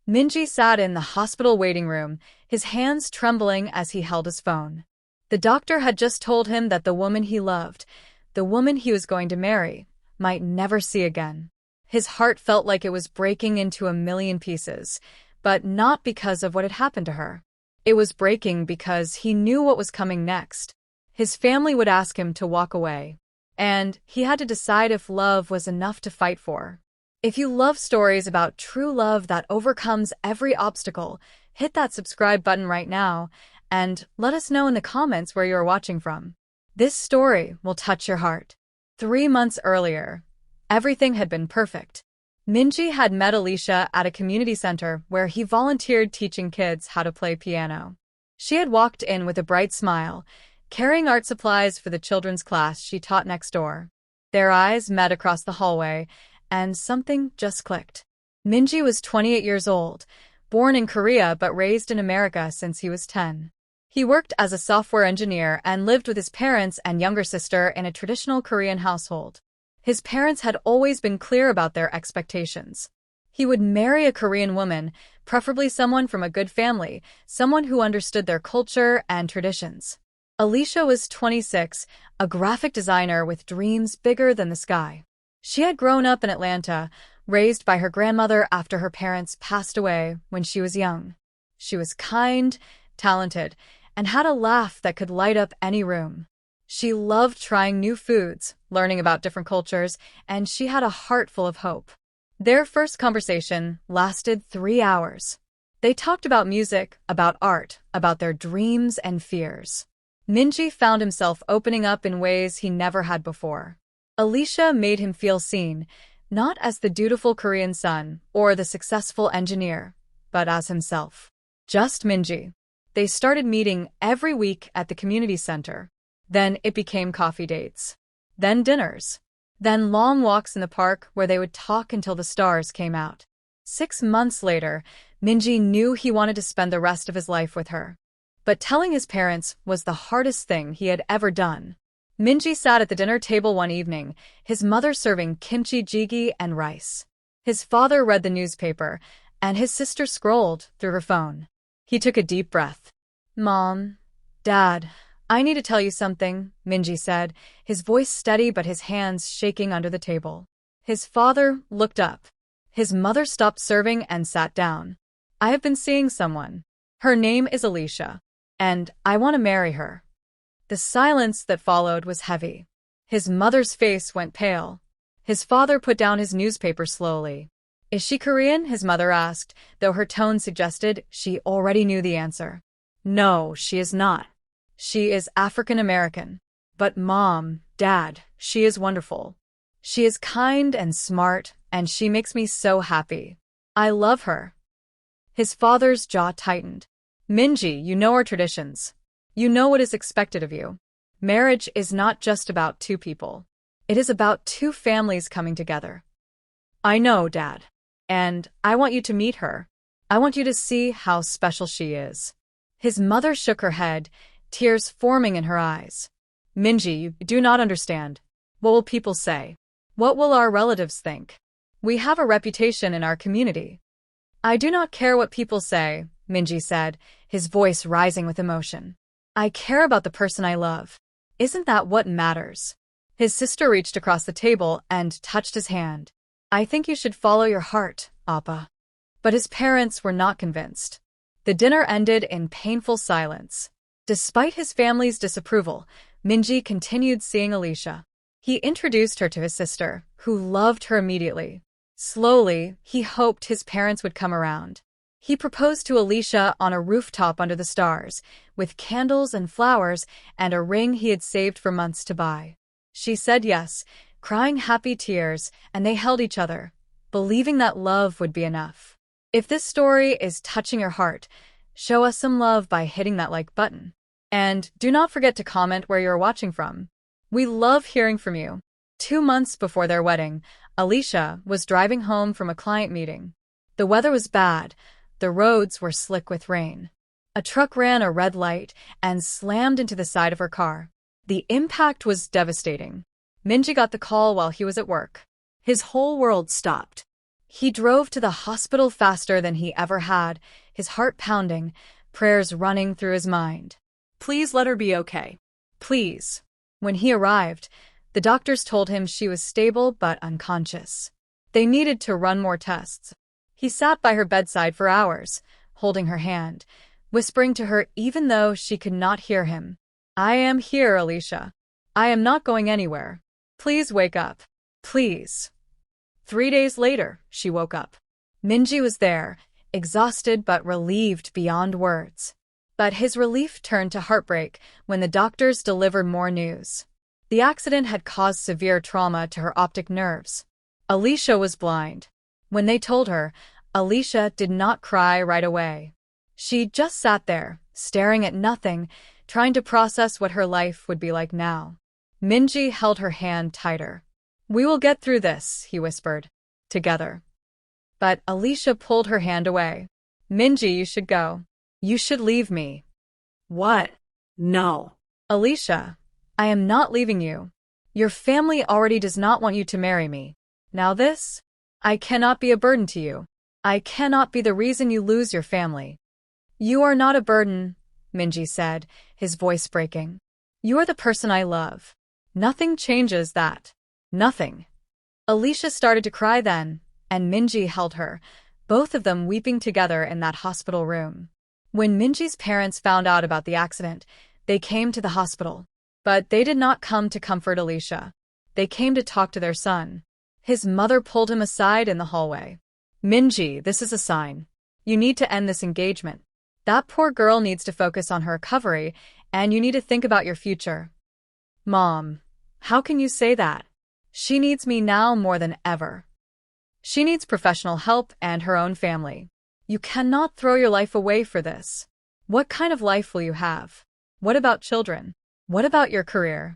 Minji sat in the hospital waiting room, his hands trembling as he held his phone. The doctor had just told him that the woman he loved, the woman he was going to marry, might never see again. His heart felt like it was breaking into a million pieces, but not because of what had happened to her. It was breaking because he knew what was coming next. His family would ask him to walk away, and he had to decide if love was enough to fight for. If you love stories about true love that overcomes every obstacle, hit that subscribe button right now, and let us know in the comments where you are watching from. This story will touch your heart. 3 months earlier, everything had been perfect. Minji had met Alicia at a community center where he volunteered teaching kids how to play piano. She had walked in with a bright smile, carrying art supplies for the children's class she taught next door. Their eyes met across the hallway, and something just clicked. Minji was 28 years old, born in Korea but raised in America since he was 10. He worked as a software engineer and lived with his parents and younger sister in a traditional Korean household. His parents had always been clear about their expectations. He would marry a Korean woman, preferably someone from a good family, someone who understood their culture and traditions. Alicia was 26, a graphic designer with dreams bigger than the sky. She had grown up in Atlanta, raised by her grandmother after her parents passed away when she was young. She was kind, talented, and had a laugh that could light up any room. She loved trying new foods, learning about different cultures, and she had a heart full of hope. Their first conversation lasted 3 hours. They talked about music, about art, about their dreams and fears. Minji found himself opening up in ways he never had before. Alicia made him feel seen, not as the dutiful Korean son or the successful engineer, but as himself. Just Minji. They started meeting every week at the community center. Then it became coffee dates. Then dinners. Then long walks in the park where they would talk until the stars came out. 6 months later, Minji knew he wanted to spend the rest of his life with her. But telling his parents was the hardest thing he had ever done. Minji sat at the dinner table one evening, his mother serving kimchi jjigae and rice. His father read the newspaper, and his sister scrolled through her phone. He took a deep breath. "Mom, Dad, I need to tell you something," Minji said, his voice steady but his hands shaking under the table. His father looked up. His mother stopped serving and sat down. "I have been seeing someone. Her name is Alicia, and I want to marry her." The silence that followed was heavy. His mother's face went pale. His father put down his newspaper slowly. "Is she Korean?" his mother asked, though her tone suggested she already knew the answer. "No, she is not. She is African American. But Mom, Dad, she is wonderful. She is kind and smart, and she makes me so happy. I love her." His father's jaw tightened. "Minji, you know our traditions. You know what is expected of you. Marriage is not just about 2 people. It is about 2 families coming together." "I know, Dad. And I want you to meet her. I want you to see how special she is." His mother shook her head, tears forming in her eyes. "Minji, you do not understand. What will people say? What will our relatives think? We have a reputation in our community." "I do not care what people say," Minji said, his voice rising with emotion. "I care about the person I love. Isn't that what matters?" His sister reached across the table and touched his hand. "I think you should follow your heart, Appa." But his parents were not convinced. The dinner ended in painful silence. Despite his family's disapproval, Minji continued seeing Alicia. He introduced her to his sister, who loved her immediately. Slowly, he hoped his parents would come around. He proposed to Alicia on a rooftop under the stars, with candles and flowers and a ring he had saved for months to buy. She said yes, crying happy tears, and they held each other, believing that love would be enough. If this story is touching your heart, show us some love by hitting that like button. And do not forget to comment where you are watching from. We love hearing from you. 2 months before their wedding, Alicia was driving home from a client meeting. The weather was bad. The roads were slick with rain. A truck ran a red light and slammed into the side of her car. The impact was devastating. Minji got the call while he was at work. His whole world stopped. He drove to the hospital faster than he ever had, his heart pounding, prayers running through his mind. Please let her be okay. Please. When he arrived, the doctors told him she was stable but unconscious. They needed to run more tests. He sat by her bedside for hours, holding her hand, whispering to her even though she could not hear him. I am here, Alicia. I am not going anywhere. Please wake up. Please. 3 days later, she woke up. Minji was there, exhausted but relieved beyond words. But his relief turned to heartbreak when the doctors delivered more news. The accident had caused severe trauma to her optic nerves. Alicia was blind. When they told her, Alicia did not cry right away. She just sat there, staring at nothing, trying to process what her life would be like now. Minji held her hand tighter. We will get through this, he whispered. Together. But Alicia pulled her hand away. Minji, you should go. You should leave me. What? No. Alicia, I am not leaving you. Your family already does not want you to marry me. Now this? I cannot be a burden to you. I cannot be the reason you lose your family. You are not a burden, Minji said, his voice breaking. You are the person I love. Nothing changes that. Nothing. Alicia started to cry then, and Minji held her, both of them weeping together in that hospital room. When Minji's parents found out about the accident, they came to the hospital. But they did not come to comfort Alicia. They came to talk to their son. His mother pulled him aside in the hallway. Minji, this is a sign. You need to end this engagement. That poor girl needs to focus on her recovery, and you need to think about your future. Mom, how can you say that? She needs me now more than ever. She needs professional help and her own family. You cannot throw your life away for this. What kind of life will you have? What about children? What about your career?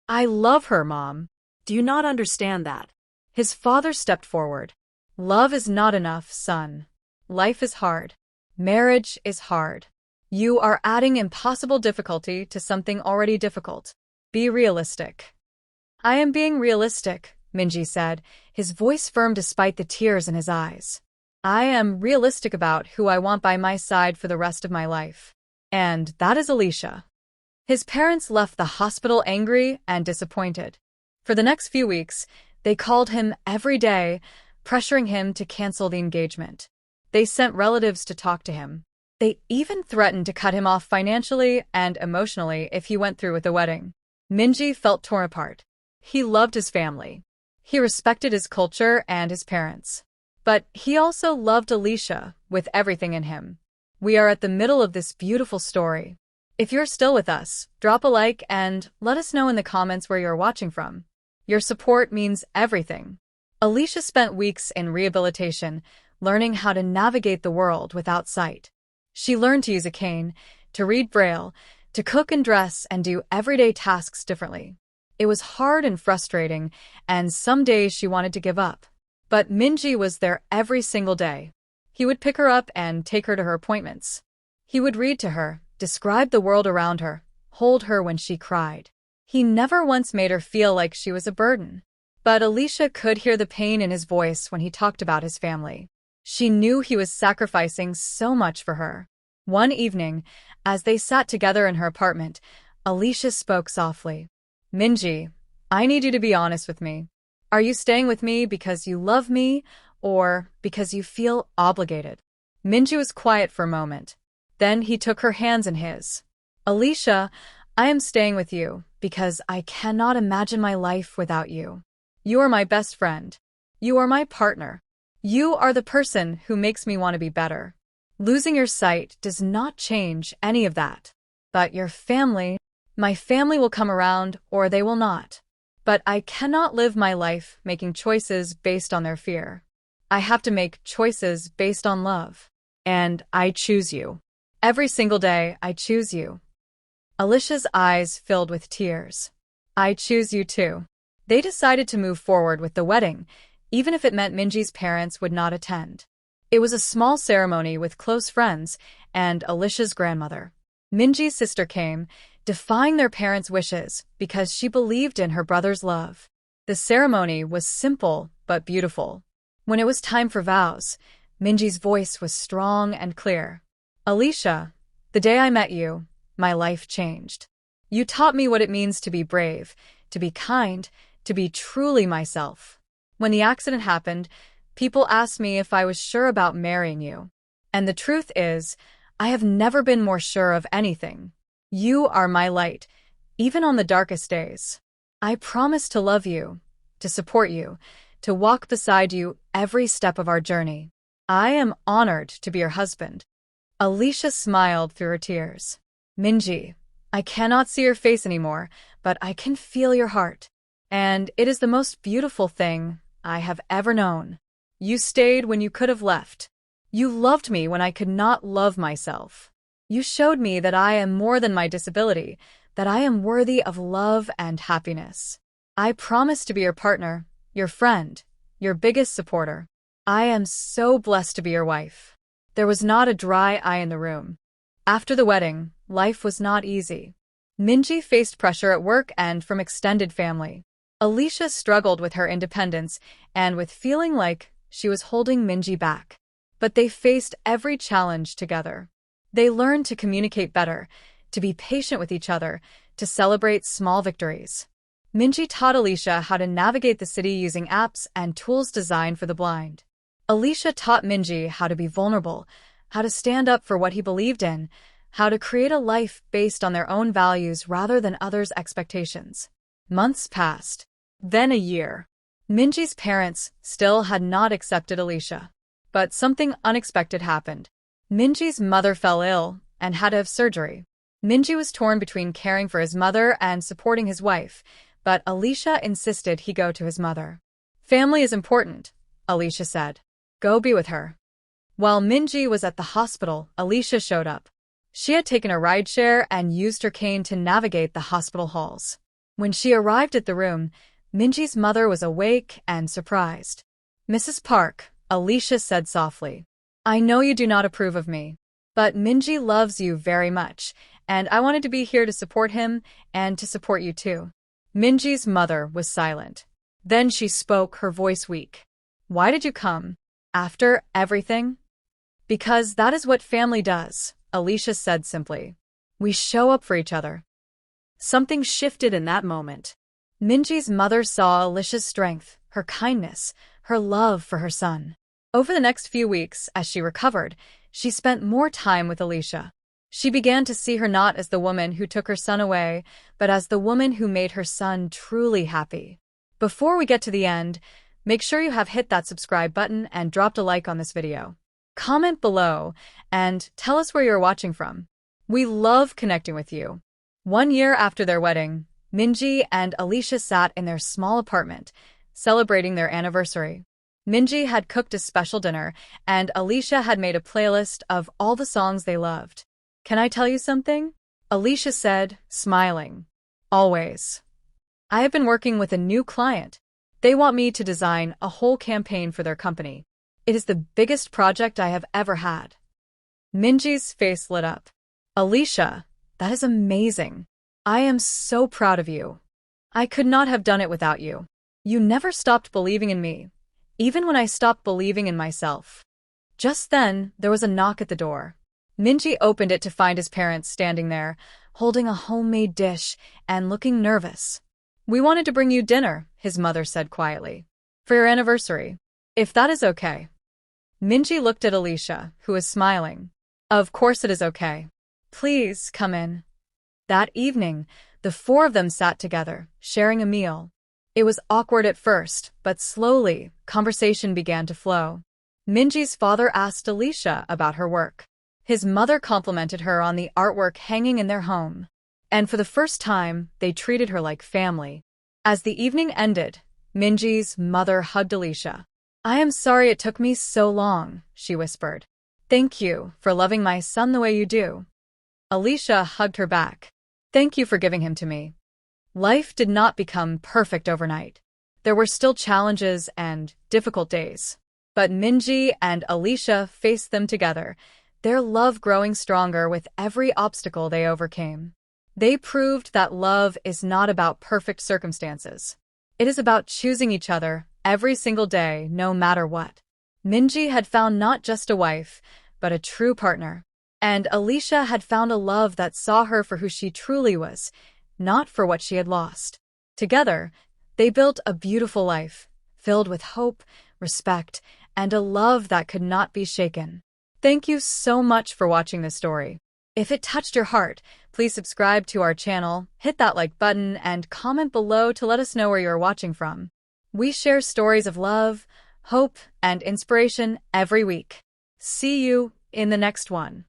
I love her, Mom. Do you not understand that? His father stepped forward. Love is not enough, son. Life is hard. Marriage is hard. You are adding impossible difficulty to something already difficult. Be realistic. I am being realistic, Minji said, his voice firm despite the tears in his eyes. I am realistic about who I want by my side for the rest of my life. And that is Alicia. His parents left the hospital angry and disappointed. For the next few weeks, they called him every day, pressuring him to cancel the engagement. They sent relatives to talk to him. They even threatened to cut him off financially and emotionally if he went through with the wedding. Minji felt torn apart. He loved his family. He respected his culture and his parents. But he also loved Alicia with everything in him. We are at the middle of this beautiful story. If you're still with us, drop a like and let us know in the comments where you're watching from. Your support means everything. Alicia spent weeks in rehabilitation, learning how to navigate the world without sight. She learned to use a cane, to read Braille, to cook and dress and do everyday tasks differently. It was hard and frustrating, and some days she wanted to give up. But Minji was there every single day. He would pick her up and take her to her appointments. He would read to her, describe the world around her, hold her when she cried. He never once made her feel like she was a burden. But Alicia could hear the pain in his voice when he talked about his family. She knew he was sacrificing so much for her. One evening, as they sat together in her apartment, Alicia spoke softly. Minji, I need you to be honest with me. Are you staying with me because you love me or because you feel obligated? Minji was quiet for a moment. Then he took her hands in his. Alicia, I am staying with you because I cannot imagine my life without you. You are my best friend. You are my partner. You are the person who makes me want to be better. Losing your sight does not change any of that. But your family, my family will come around or they will not. But I cannot live my life making choices based on their fear. I have to make choices based on love. And I choose you. Every single day, I choose you. Alicia's eyes filled with tears. I choose you too. They decided to move forward with the wedding, even if it meant Minji's parents would not attend. It was a small ceremony with close friends and Alicia's grandmother. Minji's sister came, defying their parents' wishes because she believed in her brother's love. The ceremony was simple but beautiful. When it was time for vows, Minji's voice was strong and clear. Alicia, the day I met you, my life changed. You taught me what it means to be brave, to be kind, to be truly myself. When the accident happened, people asked me if I was sure about marrying you. And the truth is, I have never been more sure of anything. You are my light, even on the darkest days. I promise to love you, to support you, to walk beside you every step of our journey. I am honored to be your husband. Alicia smiled through her tears. Minji, I cannot see your face anymore, but I can feel your heart. And it is the most beautiful thing I have ever known. You stayed when you could have left. You loved me when I could not love myself. You showed me that I am more than my disability, that I am worthy of love and happiness. I promise to be your partner, your friend, your biggest supporter. I am so blessed to be your wife. There was not a dry eye in the room. After the wedding, life was not easy. Minji faced pressure at work and from extended family. Alicia struggled with her independence and with feeling like she was holding Minji back. But they faced every challenge together. They learned to communicate better, to be patient with each other, to celebrate small victories. Minji taught Alicia how to navigate the city using apps and tools designed for the blind. Alicia taught Minji how to be vulnerable, how to stand up for what he believed in, how to create a life based on their own values rather than others' expectations. Months passed. Then a year. Minji's parents still had not accepted Alicia. But something unexpected happened. Minji's mother fell ill and had to have surgery. Minji was torn between caring for his mother and supporting his wife, but Alicia insisted he go to his mother. Family is important, Alicia said. Go be with her. While Minji was at the hospital, Alicia showed up. She had taken a rideshare and used her cane to navigate the hospital halls. When she arrived at the room, Minji's mother was awake and surprised. Mrs. Park, Alicia said softly, I know you do not approve of me, but Minji loves you very much, and I wanted to be here to support him and to support you too. Minji's mother was silent. Then she spoke, her voice weak. Why did you come? After everything? Because that is what family does, Alicia said simply. We show up for each other. Something shifted in that moment. Minji's mother saw Alicia's strength, her kindness, her love for her son. Over the next few weeks, as she recovered, she spent more time with Alicia. She began to see her not as the woman who took her son away, but as the woman who made her son truly happy. Before we get to the end, make sure you have hit that subscribe button and dropped a like on this video. Comment below and tell us where you're watching from. We love connecting with you. 1 year after their wedding, Minji and Alicia sat in their small apartment, celebrating their anniversary. Minji had cooked a special dinner, and Alicia had made a playlist of all the songs they loved. Can I tell you something? Alicia said, smiling. Always. I have been working with a new client. They want me to design a whole campaign for their company. It is the biggest project I have ever had. Minji's face lit up. Alicia, that is amazing. I am so proud of you. I could not have done it without you. You never stopped believing in me, even when I stopped believing in myself. Just then, there was a knock at the door. Minji opened it to find his parents standing there, holding a homemade dish and looking nervous. We wanted to bring you dinner, his mother said quietly. For your anniversary. If that is okay. Minji looked at Alicia, who was smiling. Of course it is okay. Please, come in. That evening, the four of them sat together, sharing a meal. It was awkward at first, but slowly, conversation began to flow. Minji's father asked Alicia about her work. His mother complimented her on the artwork hanging in their home. And for the first time, they treated her like family. As the evening ended, Minji's mother hugged Alicia. I am sorry it took me so long, she whispered. Thank you for loving my son the way you do. Alicia hugged her back. Thank you for giving him to me. Life did not become perfect overnight. There were still challenges and difficult days. But Minji and Alicia faced them together, their love growing stronger with every obstacle they overcame. They proved that love is not about perfect circumstances. It is about choosing each other every single day, no matter what. Minji had found not just a wife, but a true partner. And Alicia had found a love that saw her for who she truly was, not for what she had lost. Together, they built a beautiful life, filled with hope, respect, and a love that could not be shaken. Thank you so much for watching this story. If it touched your heart, please subscribe to our channel, hit that like button, and comment below to let us know where you are watching from. We share stories of love, hope, and inspiration every week. See you in the next one.